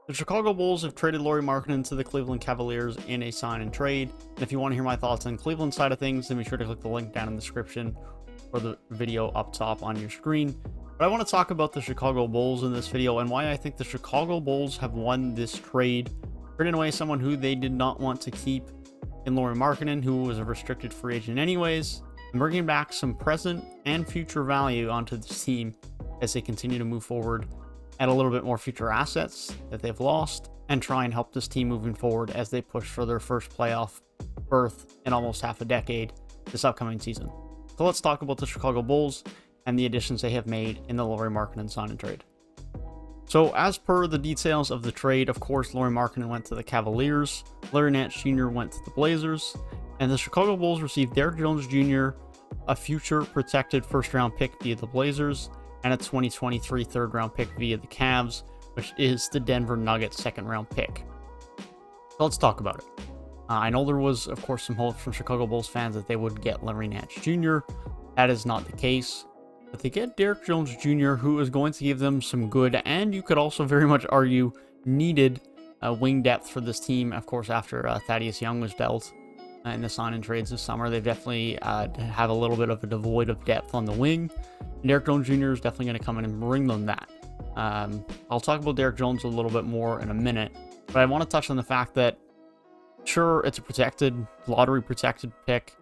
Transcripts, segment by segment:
The Chicago Bulls have traded Lauri Markkanen to the Cleveland Cavaliers in a sign and trade. And if you want to hear my thoughts on Cleveland side of things, then be sure to click the link down in the description or the video up top on your screen. But I want to talk about the Chicago Bulls in this video and why I think the Chicago Bulls have won this trade, trading away someone who they did not want to keep in Lauri Markkanen, who was a restricted free agent anyways, and bringing back some present and future value onto the team as they continue to move forward, add a little bit more future assets that they've lost, and try and help this team moving forward as they push for their first playoff berth in almost half a decade this upcoming season. So let's talk about the Chicago Bulls and the additions they have made in the Lauri Markkanen sign and trade. So as per the details of the trade, of course, Lauri Markkanen went to the Cavaliers, Larry Nance Jr. went to the Blazers, and the Chicago Bulls received Derrick Jones Jr., a future protected first-round pick via the Blazers, and a 2023 third-round pick via the Cavs, which is the Denver Nuggets second-round pick. So let's talk about it. I know there was, of course, some hope from Chicago Bulls fans that they would get Larry Nance Jr. That is not the case. But they get Derrick Jones Jr., who is going to give them some good, and you could also very much argue needed wing depth for this team. Of course, after Thaddeus Young was dealt in the sign and trades this summer, they definitely have a little bit of a devoid of depth on the wing. Derrick Jones Jr. is definitely going to come in and bring them that. I'll talk about Derrick Jones a little bit more in a minute, but I want to touch on the fact that, sure, it's a protected, lottery protected pick,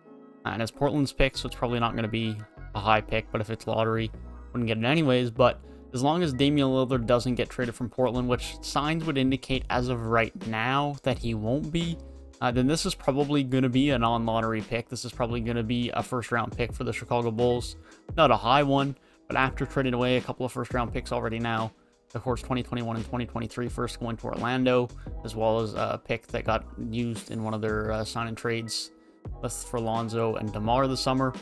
and it's Portland's pick, so it's probably not going to be a high pick, but if it's lottery, wouldn't get it anyways. But as long as Damian Lillard doesn't get traded from Portland, which signs would indicate as of right now that he won't be, then this is probably going to be a non-lottery pick. This is probably going to be a first-round pick for the Chicago Bulls. Not a high one, but after trading away a couple of first-round picks already now, of course, 2021 and 2023 first going to Orlando, as well as a pick that got used in one of their sign and trades for Lonzo and DeMar this summer.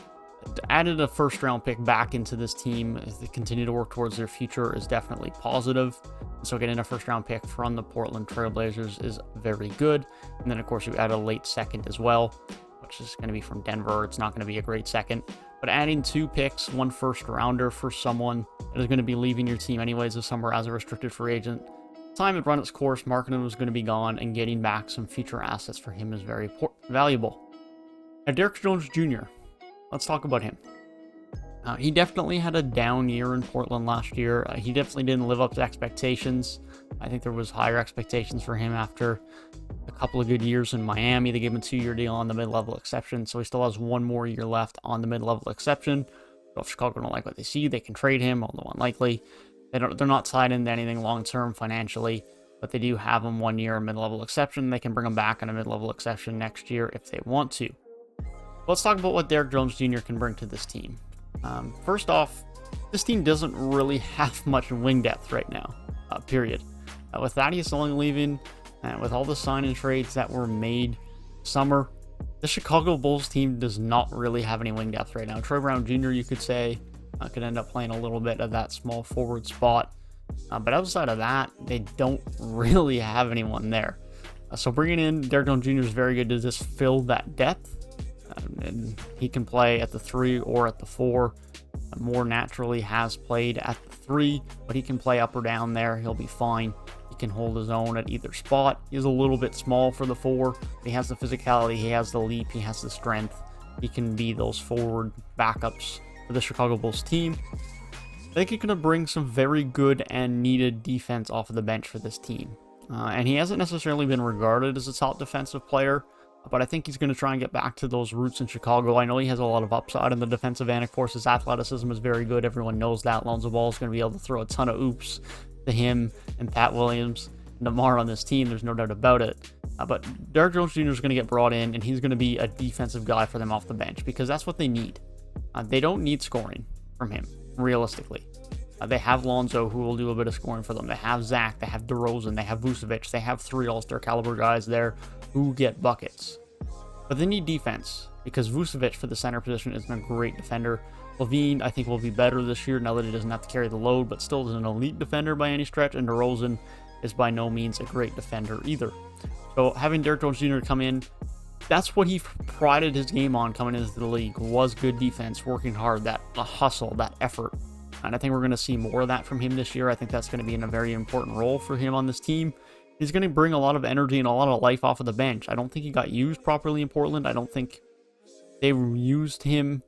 Added a first-round pick back into this team as they continue to work towards their future is definitely positive. So getting a first-round pick from the Portland Trail Blazers is very good. And then, of course, you add a late second as well, which is going to be from Denver. It's not going to be a great second. But adding 2 picks, 1 first-rounder for someone that is going to be leaving your team anyways this summer as a restricted free agent, time had run its course. Markkanen was going to be gone, and getting back some future assets for him is very valuable. Now, Derrick Jones Jr., let's talk about him. He definitely had a down year in Portland last year. He definitely didn't live up to expectations. I think there was higher expectations for him after a couple of good years in Miami. They gave him a 2-year deal on the mid-level exception, so he still has 1 more year left on the mid-level exception. But if Chicago don't like what they see, they can trade him, although unlikely. They're not tied into anything long-term financially, but they do have him 1 year mid-level exception. They can bring him back on a mid-level exception next year if they want to. Let's talk about what Derrick Jones Jr. can bring to this team. First off, this team doesn't really have much wing depth right now, period. With Thaddeus Young leaving, and with all the sign-and trades that were made summer, the Chicago Bulls team does not really have any wing depth right now. Troy Brown Jr., you could say, could end up playing a little bit of that small forward spot. But outside of that, they don't really have anyone there. So bringing in Derrick Jones Jr. is very good to just fill that depth. And he can play at the 3 or at the 4. More naturally has played at the 3, but he can play up or down there. He'll be fine. He can hold his own at either spot. He's a little bit small for the 4. But he has the physicality. He has the leap. He has the strength. He can be those forward backups for the Chicago Bulls team. I think he's going to bring some very good and needed defense off of the bench for this team. And he hasn't necessarily been regarded as a top defensive player, but I think he's going to try and get back to those roots in Chicago. I know he has a lot of upside in the defensive end. Of course, his athleticism is very good. Everyone knows that. Lonzo Ball is going to be able to throw a ton of oops to him and Pat Williams and DeMar on this team. There's no doubt about it. But Derrick Jones Jr. is going to get brought in, and he's going to be a defensive guy for them off the bench because that's what they need. They don't need scoring from him, realistically. They have Lonzo, who will do a bit of scoring for them. They have Zach. They have DeRozan. They have Vucevic. They have 3 all-star caliber guys there who get buckets. But they need defense because Vucevic for the center position isn't a great defender. Levine, I think, will be better this year now that he doesn't have to carry the load, but still is an elite defender by any stretch. And DeRozan is by no means a great defender either. So having Derrick Jones Jr. come in, that's what he prided his game on coming into the league, was good defense, working hard, that hustle, that effort. And I think we're going to see more of that from him this year. I think that's going to be in a very important role for him on this team. He's going to bring a lot of energy and a lot of life off of the bench. I don't think he got used properly in Portland. I don't think they used him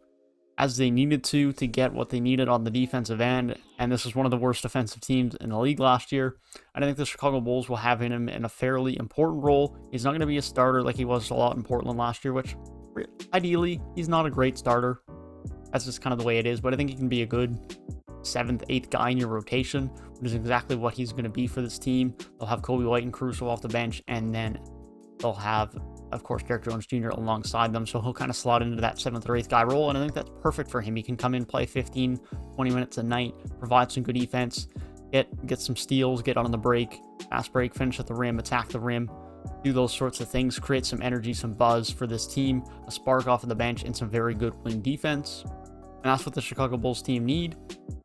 as they needed to get what they needed on the defensive end, and this is one of the worst defensive teams in the league last year. And I think the Chicago Bulls will have him in a fairly important role. He's not going to be a starter like he was a lot in Portland last year, which ideally, he's not a great starter. That's just kind of the way it is, but I think he can be a good 7th, 8th guy in your rotation, which is exactly what he's going to be for this team. They'll have Kobe White and Caruso off the bench, and then they'll have, of course, Derrick Jones Jr. alongside them, so he'll kind of slot into that 7th or 8th guy role, and I think that's perfect for him. He can come in, play 15, 20 minutes a night, provide some good defense, get some steals, get on the break, fast break, finish at the rim, attack the rim, do those sorts of things, create some energy, some buzz for this team, a spark off of the bench, and some very good wing defense. And that's what the Chicago Bulls team need.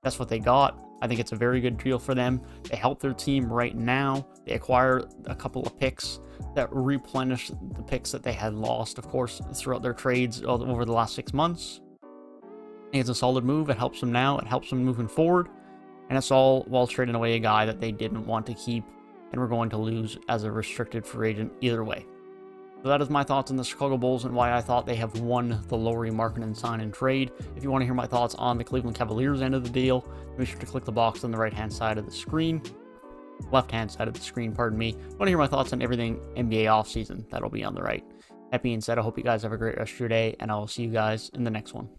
That's what they got. I think it's a very good deal for them. They help their team right now. They acquire a couple of picks that replenish the picks that they had lost, of course, throughout their trades over the last 6 months. I think it's a solid move. It helps them now. It helps them moving forward. And it's all while trading away a guy that they didn't want to keep and were going to lose as a restricted free agent either way. So that is my thoughts on the Chicago Bulls and why I thought they have won the Lauri Markkanen sign and trade. If you want to hear my thoughts on the Cleveland Cavaliers end of the deal, make sure to click the box on the right-hand side of the screen. Left-hand side of the screen, pardon me. If you want to hear my thoughts on everything NBA offseason, that'll be on the right. That being said, I hope you guys have a great rest of your day, and I will see you guys in the next one.